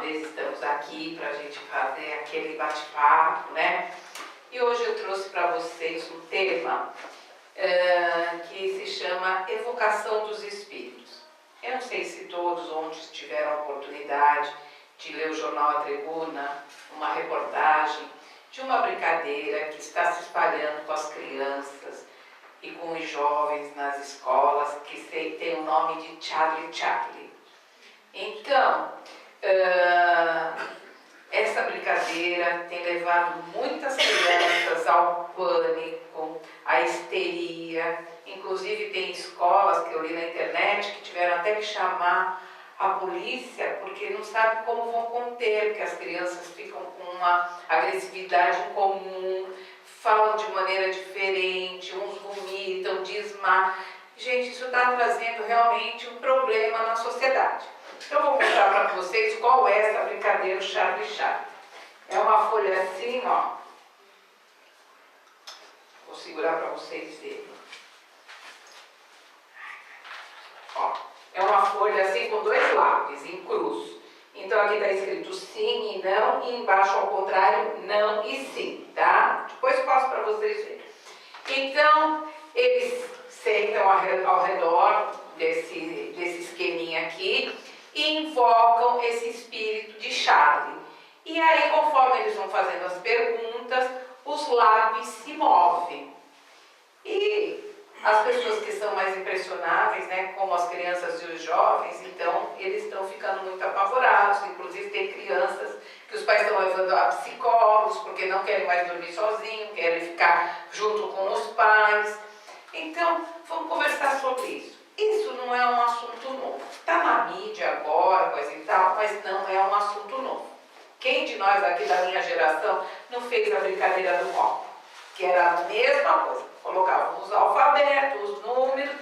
vez estamos aqui para a gente fazer aquele bate-papo, né? E hoje eu trouxe para vocês um tema que se chama Evocação dos Espíritos. Eu não sei se todos ontem tiveram a oportunidade de ler o jornal A Tribuna, uma reportagem de uma brincadeira que está se espalhando com as crianças e com os jovens nas escolas, que tem o nome de Charlie Chaplin. Então, essa brincadeira tem levado muitas crianças ao pânico, à histeria. Inclusive tem escolas que eu li na internet que tiveram até que chamar a polícia porque não sabem como vão conter, porque as crianças ficam com uma agressividade incomum, falam de maneira diferente, uns vomitam, desmaiam. Gente, isso está trazendo realmente um problema na sociedade. Então eu vou mostrar para vocês qual é essa brincadeira do Charlie Chaplin. É uma folha assim, ó. Vou segurar para vocês verem. Ó, é uma folha assim com dois lápis em cruz. Então aqui está escrito sim e não, e embaixo ao contrário, não e sim, tá? Depois eu passo para vocês verem. Então, eles sentam ao redor desse esqueminha aqui e invocam esse espírito de Charlie. E aí, conforme eles vão fazendo as perguntas, os lápis se movem. E as pessoas que são mais impressionáveis, né, como as crianças e os jovens, então eles estão ficando muito apavorados. Inclusive tem crianças que os pais estão levando a psicólogos porque não querem mais dormir sozinhos, querem ficar junto com os pais. Então, vamos conversar sobre isso. Isso não é um assunto novo. Está na mídia agora, coisa e tal, mas não é um assunto novo. Quem de nós aqui da minha geração não fez a brincadeira do copo? Que era a mesma coisa. Colocávamos os alfabetos, os números,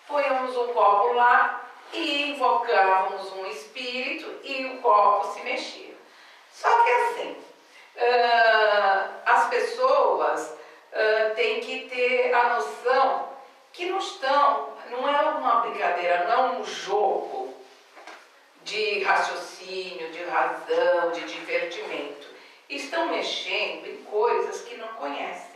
põíamos um copo lá e invocávamos um espírito e o copo se mexia. Só que assim, as pessoas têm que ter a noção que não é uma brincadeira, não é um jogo de raciocínio, de razão, de divertimento. Estão mexendo em coisas que não conhecem.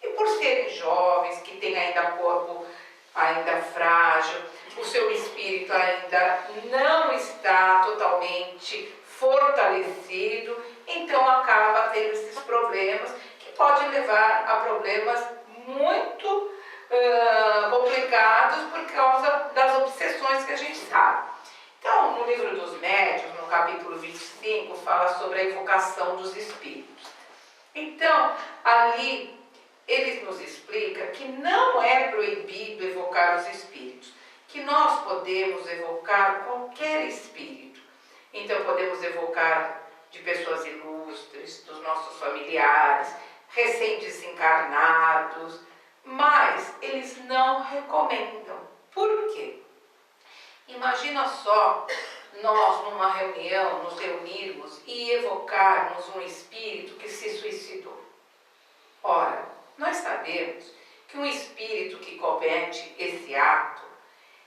E por serem jovens, que têm ainda corpo ainda frágil, o seu espírito ainda não está totalmente fortalecido, então acaba tendo esses problemas que podem levar a problemas muito complicados por causa das obsessões que a gente sabe. Então, no livro dos médiuns, no capítulo 25, fala sobre a evocação dos espíritos. Então, ali eles nos explicam que não é proibido evocar os espíritos, que nós podemos evocar qualquer espírito. Então, podemos evocar de pessoas ilustres, dos nossos familiares, recém-desencarnados, mas eles não recomendam. Por quê? Imagina só nós numa reunião, nos reunirmos e evocarmos um espírito que se suicidou. Ora, nós sabemos que um espírito que comete esse ato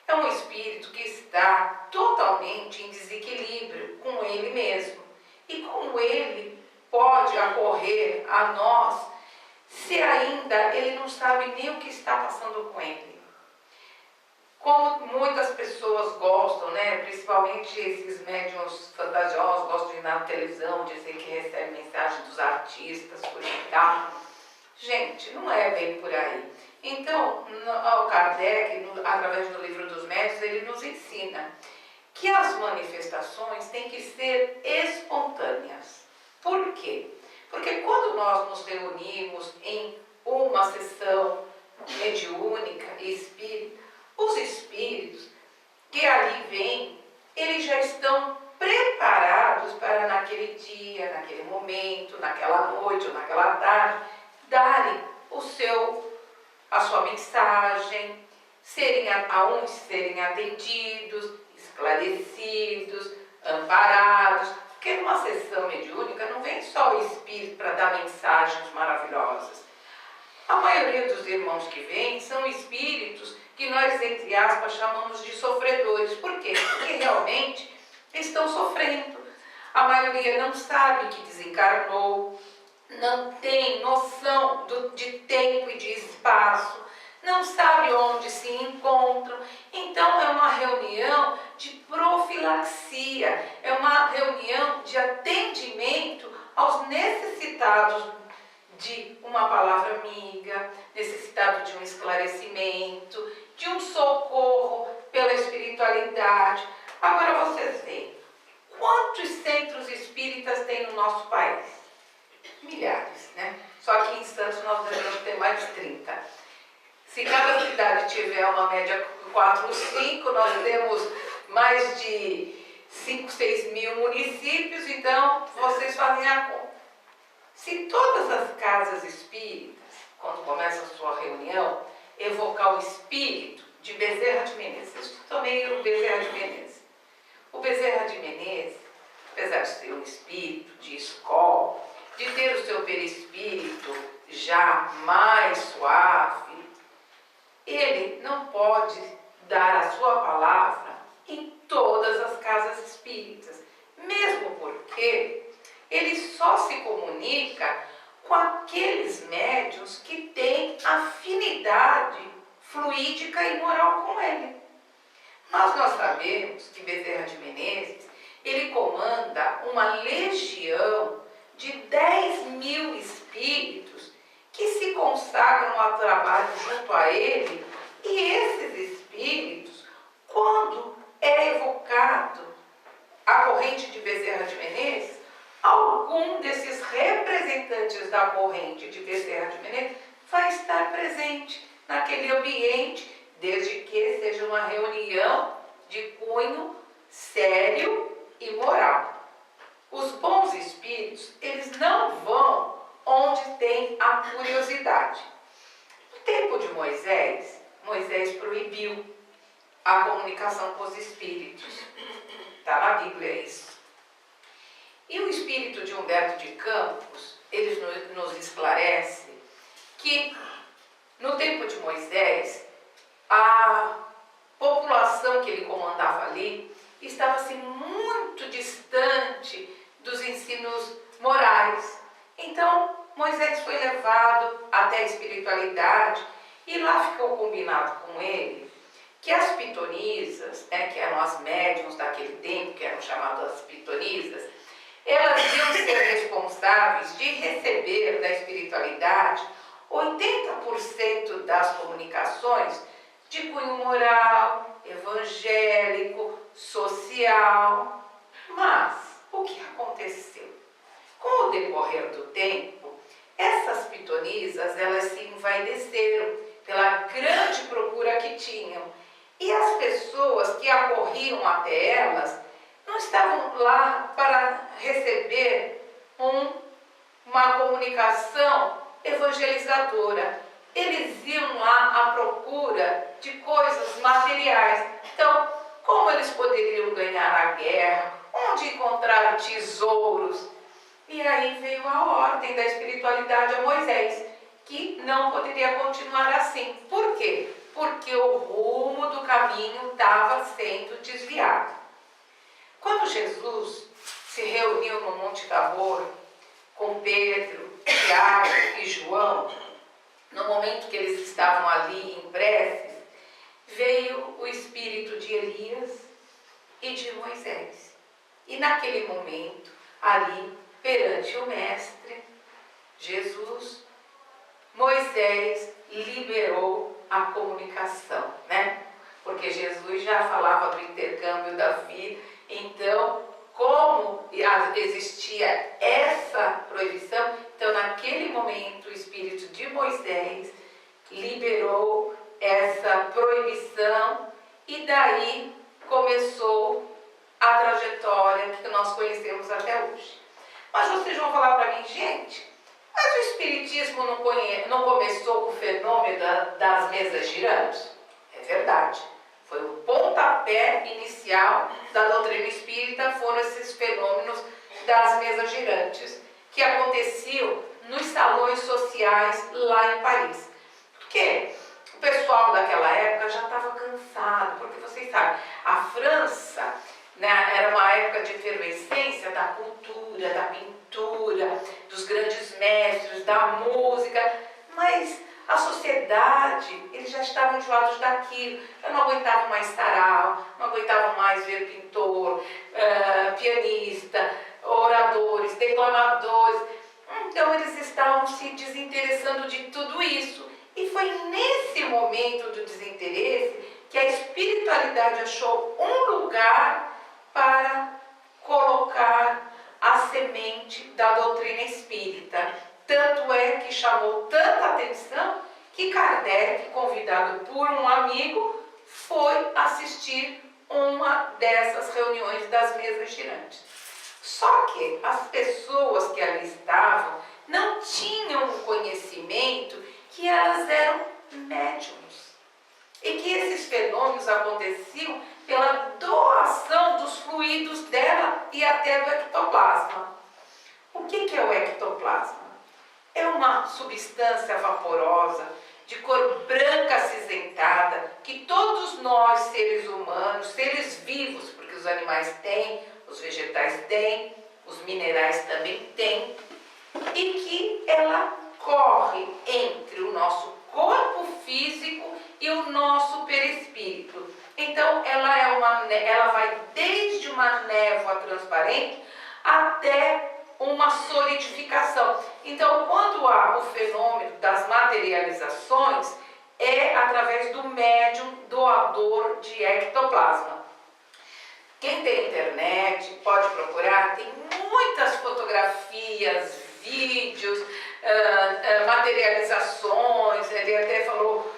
é um espírito que está totalmente em desequilíbrio com ele mesmo. E como ele pode ocorrer a nós se ainda ele não sabe nem o que está passando com ele? Como muitas pessoas gostam, né, principalmente esses médiuns fantasiosos, gostam de ir na televisão, dizer que recebe mensagem dos artistas, por e tal. Gente, não é bem por aí. Então, o Kardec, através do livro dos médiuns, ele nos ensina que as manifestações têm que ser espontâneas. Por quê? Porque quando nós nos reunimos em uma sessão mediúnica e espírita, os espíritos que ali vêm, eles já estão preparados para naquele dia, naquele momento, naquela noite ou naquela tarde, darem a sua mensagem, serem atendidos, esclarecidos, amparados. Porque numa sessão mediúnica não vem só o espírito para dar mensagens maravilhosas. A maioria dos irmãos que vêm são espíritos que nós, entre aspas, chamamos de sofredores. Por quê? Porque realmente estão sofrendo. A maioria não sabe que desencarnou, não tem noção de tempo e de espaço, não sabe onde se encontram. Então é uma reunião de profilaxia, é uma reunião de atendimento aos necessitados de uma palavra amiga, necessitado de um esclarecimento, de um socorro pela espiritualidade. Agora vocês veem, quantos centros espíritas tem no nosso país? Milhares, né? Só que em Santos nós devemos ter mais de 30. Se cada cidade tiver uma média 4 ou 5, nós temos mais de 5, 6 mil municípios, então vocês fazem a conta. Se todas as casas espíritas, quando começa a sua reunião, evocar o espírito de Bezerra de Menezes, eu tomei o Bezerra de Menezes. O Bezerra de Menezes, apesar de ser um espírito de escola, de ter o seu perispírito já mais suave, ele não pode dar a sua palavra em todas as casas espíritas, mesmo porque ele só se comunica com aqueles médiuns que têm afinidade fluídica e moral com ele. Nós sabemos que Bezerra de Menezes, ele comanda uma legião de 10 mil espíritos que se consagram ao trabalho junto a ele, e esses espíritos, quando é evocado a corrente de Bezerra de Menezes, algum desses representantes da corrente de Bezerra de Menezes vai estar presente naquele ambiente, desde que seja uma reunião de cunho sério e moral. Os bons espíritos, eles não vão onde tem a curiosidade. No tempo de Moisés, Moisés proibiu a comunicação com os espíritos. Está na Bíblia isso. E o espírito de Humberto de Campos, ele nos esclarece que no tempo de Moisés, a população que ele comandava ali estava assim, muito distante dos ensinos morais. Então, Moisés foi levado até a espiritualidade e lá ficou combinado com ele que as pitonisas, que eram as médiuns daquele tempo, que eram chamadas pitonisas, elas iam ser responsáveis de receber da espiritualidade 80% das comunicações de cunho moral, evangélico, social. Mas o que aconteceu? Com o decorrer do tempo, essas pitonisas, elas se envaideceram pela grande procura que tinham. E as pessoas que acorriam até elas não estavam lá para receber uma comunicação evangelizadora. Eles iam lá à procura de coisas materiais. Então, como eles poderiam ganhar a guerra? Onde encontrar tesouros? E aí veio a ordem da espiritualidade a Moisés, que não poderia continuar assim. Por quê? Porque o rumo do caminho estava sendo desviado. Quando Jesus se reuniu no Monte Tabor com Pedro, Tiago e João, no momento que eles estavam ali em preces, veio o espírito de Elias e de Moisés. E naquele momento, ali, perante o Mestre, Jesus, Moisés liberou a comunicação, né? Porque Jesus já falava do intercâmbio da vida, então, como existia essa proibição, então naquele momento o espírito de Moisés liberou essa proibição e daí começou a trajetória que nós conhecemos até hoje. Mas vocês vão falar para mim, gente, mas o espiritismo não começou com o fenômeno das mesas girantes? É verdade. Foi o pontapé inicial da doutrina espírita, foram esses fenômenos das mesas girantes, que aconteciam nos salões sociais lá em Paris. Porque o pessoal daquela época já estava cansado, porque vocês sabem, a França, né, era uma época de efervescência da cultura estavam enjoados daquilo, eu não aguentava mais sarau, não aguentava mais ver pintor, pianista, oradores, declamadores. Então eles estavam se desinteressando de tudo isso. E foi nesse momento do desinteresse que a espiritualidade achou um lugar para colocar a semente da doutrina espírita. Tanto é que chamou tanta atenção que Kardec, convidado por um amigo, foi assistir uma dessas reuniões das mesas girantes. Só que as pessoas que ali estavam não tinham o conhecimento que elas eram médiums e que esses fenômenos aconteciam pela doação dos fluidos dela e até do ectoplasma. O que é o ectoplasma? É uma substância vaporosa de cor branca acinzentada que todos nós, seres humanos, seres vivos, porque os animais têm, os vegetais têm, os minerais também têm, e que ela corre entre o nosso corpo físico e o nosso perispírito. Então ela vai desde uma névoa transparente até uma solidificação. Então, quando há o fenômeno das materializações, é através do médium doador de ectoplasma. Quem tem internet pode procurar, tem muitas fotografias, vídeos, materializações. Ele até falou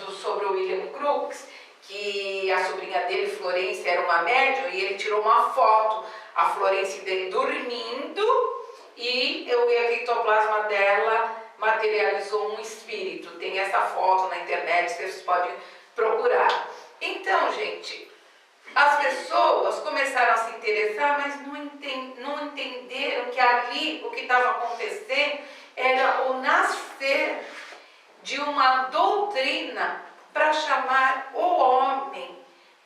sobre o William Crookes, que a sobrinha dele, Florence, era uma médium, e ele tirou uma foto, a Florence dele dormindo, e o ectoplasma dela materializou um espírito. Tem essa foto na internet, vocês podem procurar. Então, gente, as pessoas começaram a se interessar, mas não entenderam que ali o que estava acontecendo era o nascer de uma doutrina para chamar o homem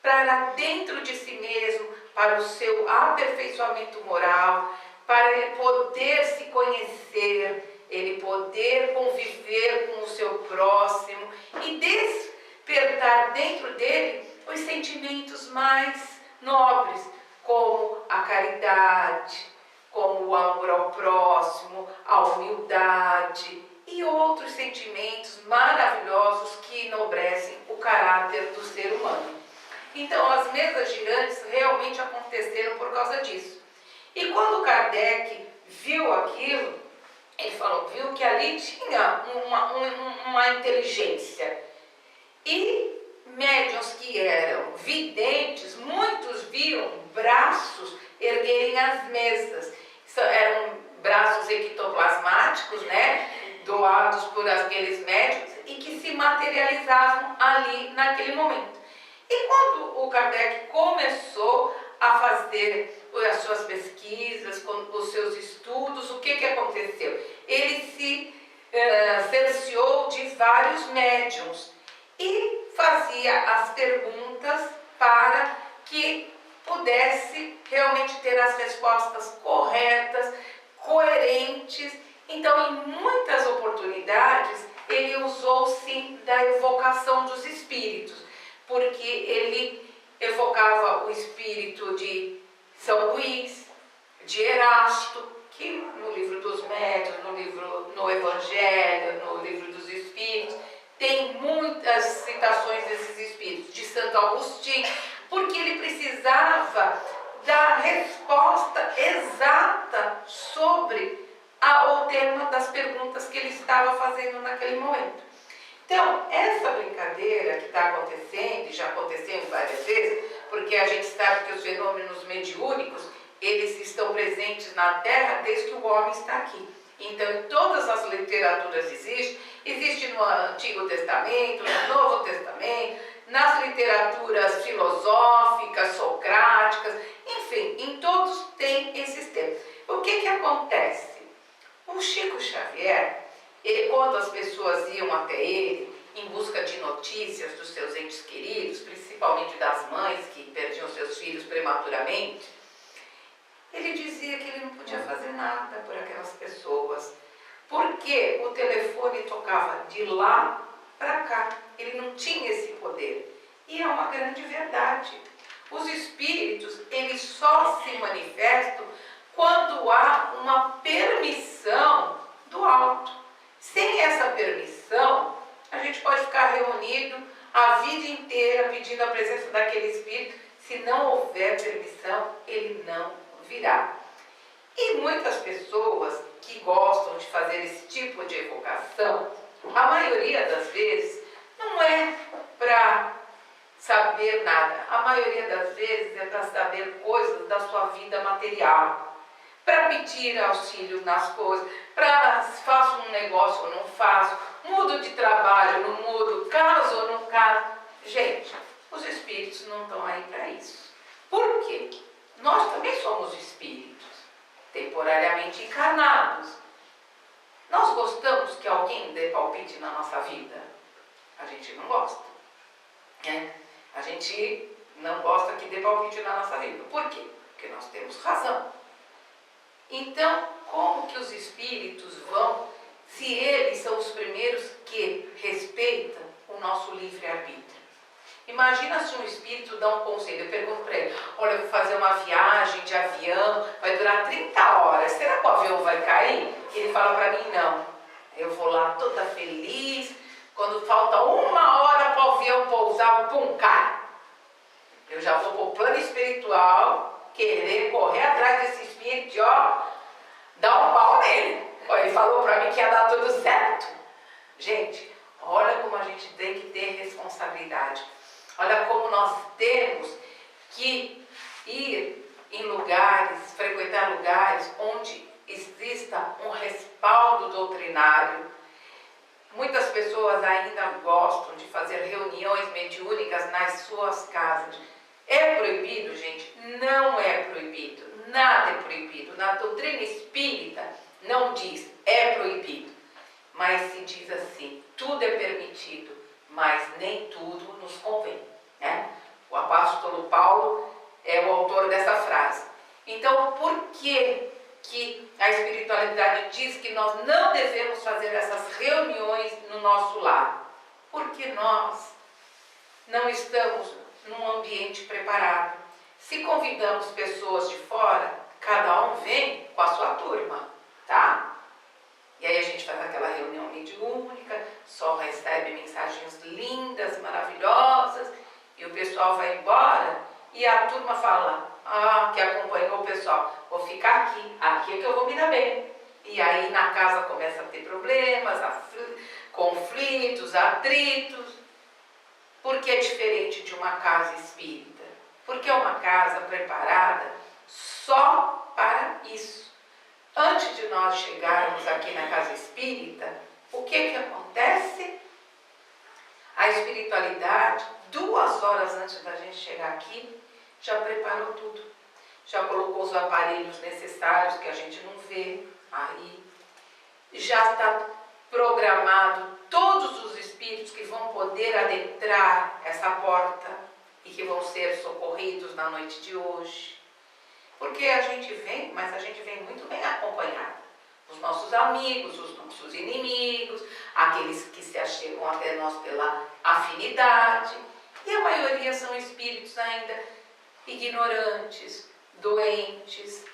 para dentro de si mesmo, para o seu aperfeiçoamento moral, para ele poder se conhecer, ele poder conviver com o seu próximo e despertar dentro dele os sentimentos mais nobres, como a caridade, como o amor ao próximo, a humildade e outros sentimentos maravilhosos que enobrecem o caráter do ser humano. Então, as mesas girantes realmente aconteceram por causa disso. E quando Kardec viu aquilo, ele viu que ali tinha uma inteligência. E médiuns que eram videntes, muitos viam braços erguerem as mesas. Eram braços ectoplasmáticos, né, doados por aqueles médiuns e que se materializavam ali naquele momento. E quando o Kardec começou a fazer as suas pesquisas, os seus estudos, o que aconteceu? Ele se cerceou de vários médiuns e fazia as perguntas para que pudesse realmente ter as respostas corretas, coerentes. Então, em muitas oportunidades, ele usou sim da evocação dos espíritos, porque ele evocava o espírito de São Luís, de Erasto, que no livro dos Médiuns, no Evangelho, no livro dos Espíritos, tem muitas citações desses espíritos, de Santo Agostinho, porque ele precisava da resposta exata sobre o tema das perguntas que ele estava fazendo naquele momento. Então, essa brincadeira que está acontecendo, e já aconteceu várias vezes, porque a gente sabe que os fenômenos mediúnicos, eles estão presentes na Terra desde que o homem está aqui. Então, em todas as literaturas existe no Antigo Testamento, no Novo Testamento, nas literaturas filosóficas, socráticas, enfim, em todos tem esses temas. O que acontece? O Chico Xavier, quando as pessoas iam até ele em busca de notícias dos seus entes queridos, principalmente das mães que perdiam seus filhos prematuramente, ele dizia que ele não podia fazer nada por aquelas pessoas, porque o telefone tocava de lá para cá. Ele não tinha esse poder. E é uma grande verdade. Os espíritos, eles só se manifestam quando há uma permissão do alto. Sem essa permissão, a gente pode ficar reunido a vida inteira pedindo a presença daquele espírito. Se não houver permissão, ele não virá. E muitas pessoas que gostam de fazer esse tipo de evocação, a maioria das vezes, não é para saber nada. A maioria das vezes é para saber coisas da sua vida material. Para pedir auxílio nas coisas, para faço um negócio ou não faço, mudo de trabalho, não mudo, caso ou não caso. Gente, os espíritos não estão aí para isso. Por quê? Nós também somos espíritos, temporariamente encarnados. Nós gostamos que alguém dê palpite na nossa vida? A gente não gosta. Né? A gente não gosta que dê palpite na nossa vida. Por quê? Porque nós temos razão. Então, como que os espíritos vão, se eles são os primeiros que respeitam o nosso livre-arbítrio? Imagina se um espírito dá um conselho, eu pergunto para ele, olha, eu vou fazer uma viagem de avião, vai durar 30 horas, será que o avião vai cair? Ele fala para mim, não. Eu vou lá toda feliz, quando falta 1 hora para o avião pousar, pum, cai. Eu já vou para o plano espiritual, querer correr atrás desse espírito e, ó, dar um pau nele. Ele falou para mim que ia dar tudo certo. Gente, olha como a gente tem que ter responsabilidade. Olha como nós temos que ir em lugares, frequentar lugares onde exista um respaldo doutrinário. Muitas pessoas ainda gostam de fazer reuniões mediúnicas nas suas casas. É proibido, gente? Não é proibido. Nada é proibido. Na doutrina espírita não diz é proibido. Mas se diz assim, tudo é permitido, mas nem tudo nos convém. Né? O apóstolo Paulo é o autor dessa frase. Então, por que a espiritualidade diz que nós não devemos fazer essas reuniões no nosso lar? Porque nós não estamos num ambiente preparado. Se convidamos pessoas de fora, cada um vem com a sua turma, tá? E aí a gente faz aquela reunião mediúnica, só recebe mensagens lindas, maravilhosas, e o pessoal vai embora, e a turma fala, que acompanhou o pessoal, vou ficar aqui é que eu vou me dar bem. E aí na casa começa a ter problemas, conflitos, atritos. Porque é diferente de uma casa espírita? Porque é uma casa preparada só para isso. Antes de nós chegarmos aqui na casa espírita, o que acontece? A espiritualidade, 2 horas antes da gente chegar aqui, já preparou tudo. Já colocou os aparelhos necessários que a gente não vê aí. Já está programado todos os espíritos que vão poder adentrar essa porta e que vão ser socorridos na noite de hoje. Porque a gente vem, mas a gente vem muito bem acompanhado. Os nossos amigos, os nossos inimigos, aqueles que se achegam até nós pela afinidade. E a maioria são espíritos ainda ignorantes, doentes,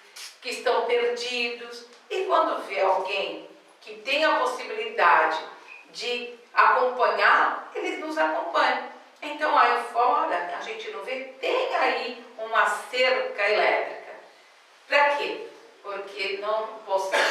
que estão perdidos. E quando vê alguém que tem a possibilidade de acompanhar, eles nos acompanham. Então aí fora, a gente não vê, tem aí uma cerca elétrica. Para quê? Porque não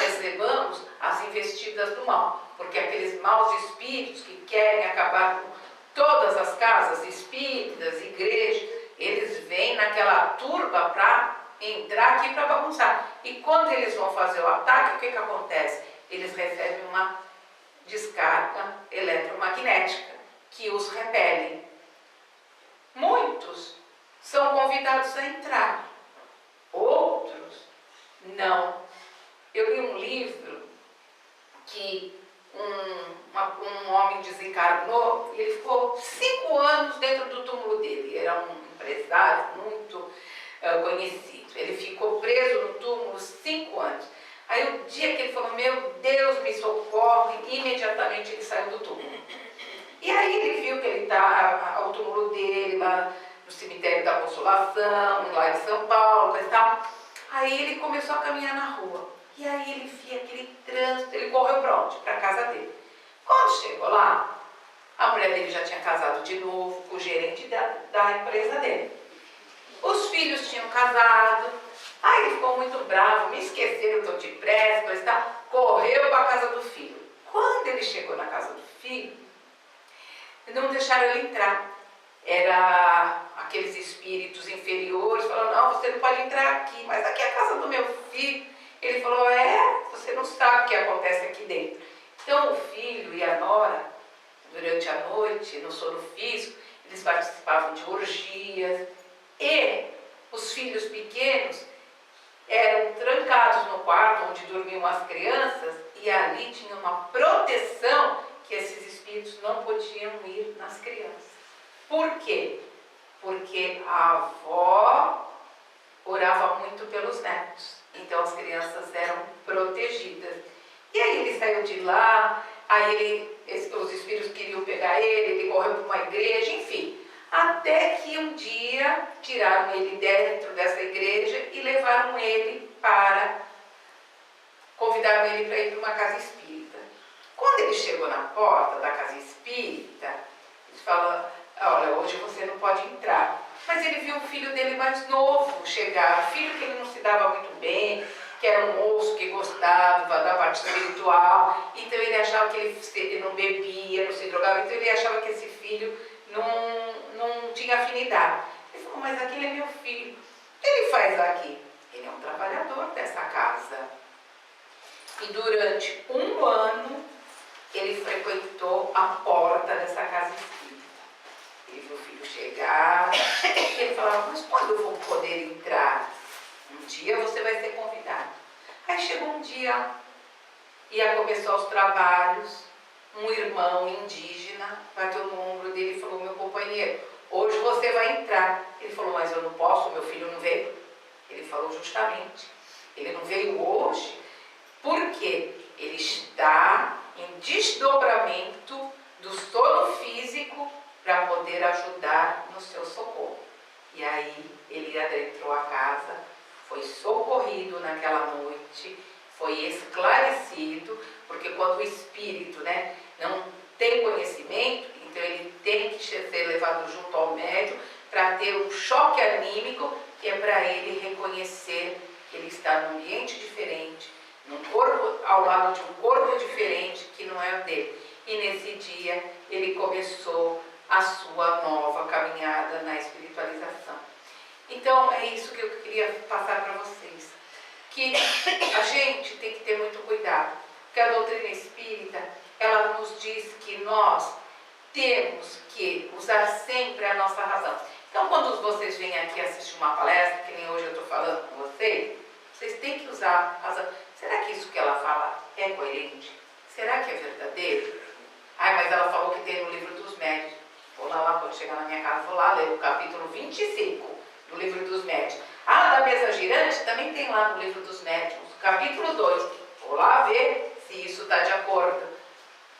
recebamos as investidas do mal. Porque aqueles maus espíritos que querem acabar com todas as casas espíritas, igrejas, eles vêm naquela turba para entrar aqui para bagunçar. E quando eles vão fazer o ataque, o que acontece? Eles recebem uma descarga eletromagnética que os repelem. Muitos são convidados a entrar, outros não. Eu li um livro que um homem desencarnou e ele ficou 5 anos dentro do túmulo dele. Era um empresário muito conhecido. Ele ficou preso no túmulo 5 anos. Aí o dia que ele falou, meu Deus, me socorre, imediatamente ele saiu do túmulo. E no cemitério da Consolação, lá em São Paulo e tal. Aí ele começou a caminhar na rua. E aí ele via aquele trânsito, ele correu para onde? Para a casa dele. Quando chegou lá, a mulher dele já tinha casado de novo com o gerente da empresa dele. Os filhos tinham casado. Aí ele ficou muito bravo, me esqueceram, estou depressa, coisa e tal. Correu para a casa do filho. Quando ele chegou na casa do filho, não deixaram ele entrar. Era aqueles espíritos inferiores, falaram, não, você não pode entrar aqui, mas aqui é a casa do meu filho. Ele falou, você não sabe o que acontece aqui dentro. Então o filho e a nora, durante a noite, no sono físico, eles participavam de orgias. E os filhos pequenos eram trancados no quarto onde dormiam as crianças, e ali tinha uma proteção que esses espíritos não podiam ir nas crianças. Por quê? Porque a avó orava muito pelos netos, então as crianças eram protegidas. E aí ele saiu de lá, os espíritos queriam pegar ele correu para uma igreja, enfim. Até que um dia tiraram ele dentro dessa igreja e levaram ele convidaram ele para ir para uma casa espírita. Quando ele chegou na porta da casa espírita, eles falaram, olha, hoje você não pode entrar. Mas ele viu o filho dele mais novo chegar, filho que ele não se dava muito bem, que era um moço que gostava da parte espiritual, então ele achava que ele não bebia, não se drogava, então ele achava que esse filho não tinha afinidade. Ele falou, mas aquele é meu filho. O que ele faz aqui? Ele é um trabalhador dessa casa. E durante um ano, ele frequentou a porta dessa casa espírita. Ele viu o filho chegar, e ele falava, mas quando eu vou poder entrar? Um dia você vai ser convidado. Aí chegou um dia, ia começar os trabalhos, um irmão indígena bateu no ombro dele e falou, meu companheiro, hoje você vai entrar. Ele falou, mas eu não posso, meu filho não veio. Ele falou justamente, ele não veio hoje porque ele está em desdobramento do sono físico para poder ajudar no seu socorro. E aí ele adentrou a casa, foi socorrido naquela noite, foi esclarecido, porque quando o espírito não tem conhecimento, então ele tem que ser levado junto ao médium para ter um choque anímico, que é para ele reconhecer que ele está num ambiente diferente, num corpo, ao lado de um corpo diferente que não é o dele. E nesse dia ele começou a sua nova caminhada na espiritualização. Então é isso que eu queria passar para vocês, que a gente tem que ter muito cuidado, porque a doutrina espírita, ela nos diz que nós temos que usar sempre a nossa razão. Então quando vocês vêm aqui assistir uma palestra, que nem hoje eu estou falando com vocês têm que usar a razão. Será que isso que ela fala é coerente? Será que é verdadeiro? Mas ela falou que tem no livro dos médiuns. Vou lá, quando chegar na minha casa, vou lá ler o capítulo 25 do livro dos médiuns. Da mesa girante também tem lá no livro dos médiuns, capítulo 2. Vou lá ver se isso está de acordo.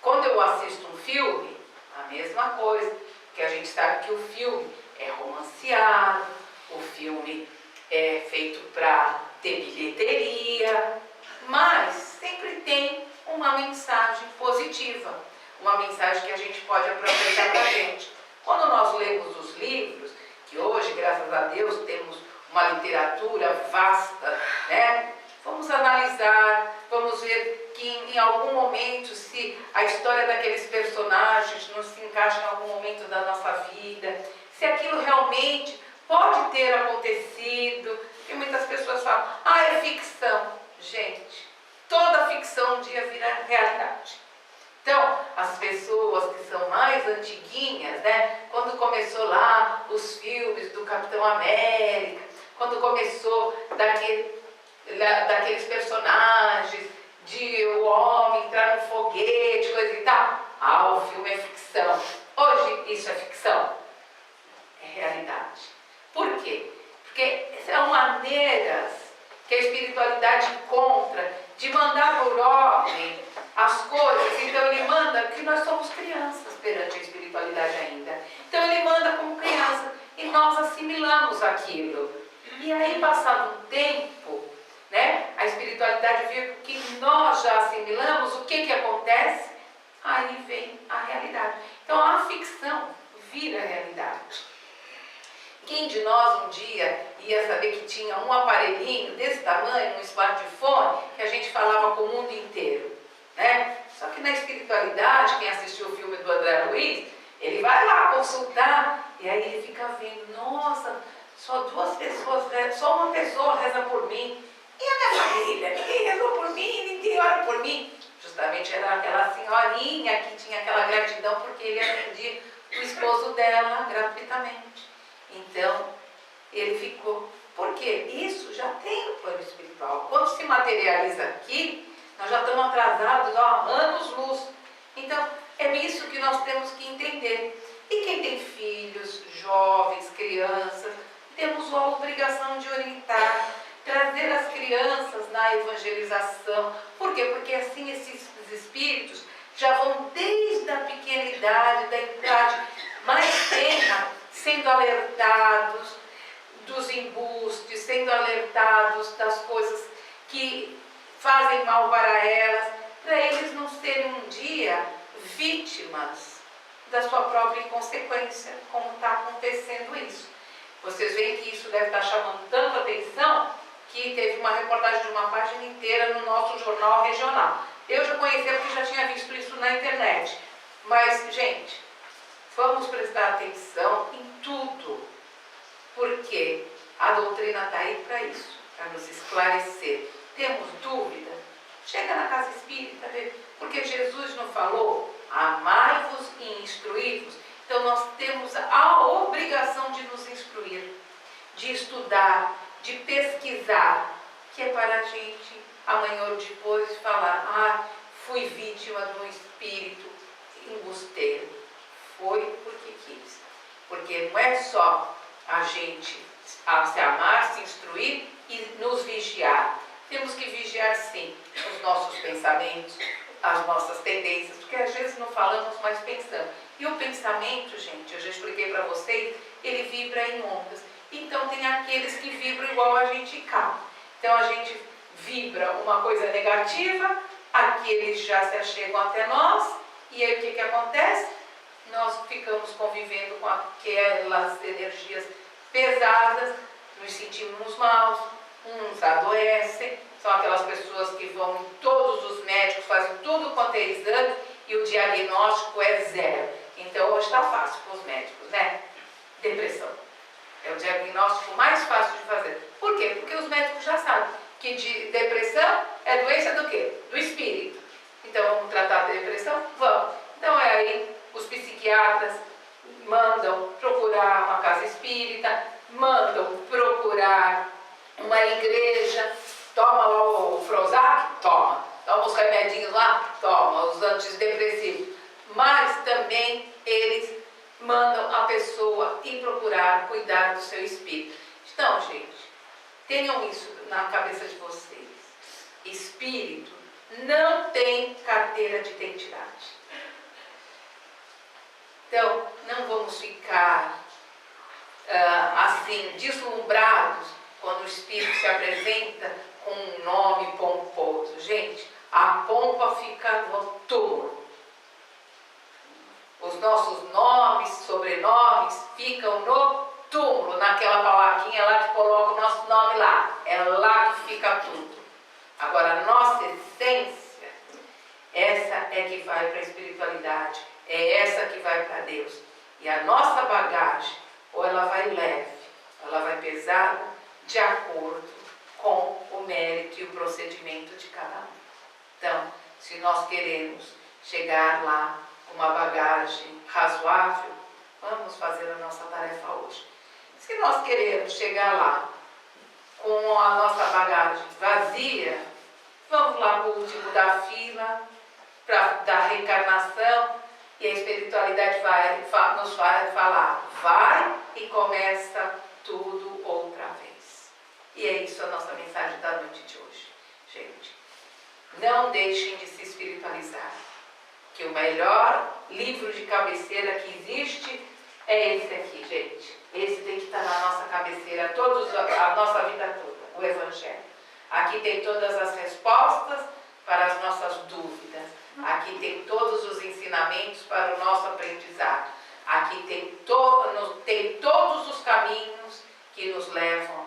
Quando eu assisto um filme, a mesma coisa, porque a gente sabe que o filme é romanceado, o filme é feito para ter bilheteria, mas sempre tem uma mensagem positiva, uma mensagem que a gente pode aproveitar para a gente. Quando nós lemos os livros, que hoje, graças a Deus, temos uma literatura vasta, vamos analisar, vamos ver que em algum momento, se a história daqueles personagens não se encaixa em algum momento da nossa vida, se aquilo realmente pode ter acontecido, e muitas pessoas falam, é ficção. Gente, toda ficção um dia vira realidade. Então, as pessoas que são mais antiguinhas, quando começou lá os filmes do Capitão América, quando começou daqueles personagens, de o homem entrar no foguete, coisa e tal, o filme é ficção. Hoje isso é ficção? É realidade. Por quê? Porque são maneiras que a espiritualidade encontra de mandar por ordem as coisas. Então ele manda, que nós somos crianças perante a espiritualidade ainda. Então ele manda como criança. e nós assimilamos aquilo. E aí, passado um tempo, né, a espiritualidade viu que nós já assimilamos, o que acontece? Aí vem a realidade. Então a ficção vira realidade. Quem de nós um dia ia saber que tinha um aparelhinho desse tamanho, um smartphone, que a gente falava com o mundo inteiro, né? Só que na espiritualidade, quem assistiu o filme do André Luiz, ele vai lá consultar e aí ele fica vendo, nossa, só duas pessoas, só uma pessoa reza por mim. E a minha família? Ninguém rezou por mim, ninguém ora por mim. Justamente era aquela senhorinha que tinha aquela gratidão porque ele atendia o esposo dela gratuitamente. Então, ele ficou. Por quê? Isso já tem no plano espiritual. Quando se materializa aqui, nós já estamos atrasados há anos-luz. Então, é isso que nós temos que entender. E quem tem filhos, jovens, crianças, temos a obrigação de orientar, trazer as crianças na evangelização. Por quê? Porque assim esses espíritos já vão desde a pequena idade, da idade mais tenra, sendo alertados dos embustes, sendo alertados das coisas que fazem mal para elas, para eles não serem um dia vítimas da sua própria inconsequência, como está acontecendo isso. Vocês veem que isso deve estar chamando tanta atenção que teve uma reportagem de uma página inteira no nosso jornal regional. Eu já conhecia porque já tinha visto isso na internet. Mas, gente, vamos prestar atenção em tudo, porque a doutrina está aí para isso, para nos esclarecer. Temos dúvida? Chega na casa espírita, porque Jesus não falou, amai-vos e instruí-vos. Então nós temos a obrigação de nos instruir, de estudar, de pesquisar, que é para a gente amanhã ou depois falar, fui vítima de um espírito embusteiro. Foi porque quis. Porque não é só a gente se amar, se instruir e nos vigiar. Temos que vigiar sim os nossos pensamentos, as nossas tendências, porque às vezes não falamos, mas pensamos. E o pensamento, gente, eu já expliquei para vocês, ele vibra em ondas. Então tem aqueles que vibram igual a gente cá. Então a gente vibra uma coisa negativa, aqueles já se achegam até nós, e aí o que acontece? Nós ficamos convivendo com aquelas energias pesadas, nos sentimos maus, uns adoecem, são aquelas pessoas que vão em todos os médicos, fazem tudo quanto é exame e o diagnóstico é zero. Então hoje está fácil para os médicos, né? Depressão. É o diagnóstico mais fácil de fazer. Por quê? Porque os médicos já sabem que de depressão é doença do quê? Do espírito. Então vamos tratar da depressão? Vamos. Então é aí os psiquiatras mandam procurar uma casa espírita, mandam procurar uma igreja, toma lá o Prozac? Toma. Toma os remedinhos lá? Toma. Os antidepressivos. Mas também eles mandam a pessoa ir procurar cuidar do seu espírito. Então, gente, tenham isso na cabeça de vocês. Espírito não tem carteira de identidade. Então, não vamos ficar assim, deslumbrados quando o Espírito se apresenta com um nome pomposo. Gente, a pompa fica no túmulo. Os nossos nomes, sobrenomes ficam no túmulo, naquela plaquinha lá que coloca o nosso nome lá. É lá que fica tudo. Agora, a nossa essência, essa é que vai para a espiritualidade. É essa que vai para Deus. E a nossa bagagem, ou ela vai leve, ou ela vai pesada, de acordo com o mérito e o procedimento de cada um. Então, se nós queremos chegar lá com uma bagagem razoável, vamos fazer a nossa tarefa hoje. Se nós queremos chegar lá com a nossa bagagem vazia, vamos lá para o último da fila, da reencarnação, e a espiritualidade nos vai falar, vai e começa tudo outra vez. E é isso a nossa mensagem da noite de hoje. Gente, não deixem de se espiritualizar, que o melhor livro de cabeceira que existe É esse aqui, gente. Esse tem que estar na nossa cabeceira a nossa vida toda, o Evangelho. Aqui tem todas as respostas para as nossas dúvidas. Aqui tem todos os ensinamentos para o nosso aprendizado. Aqui tem todos os caminhos que nos levam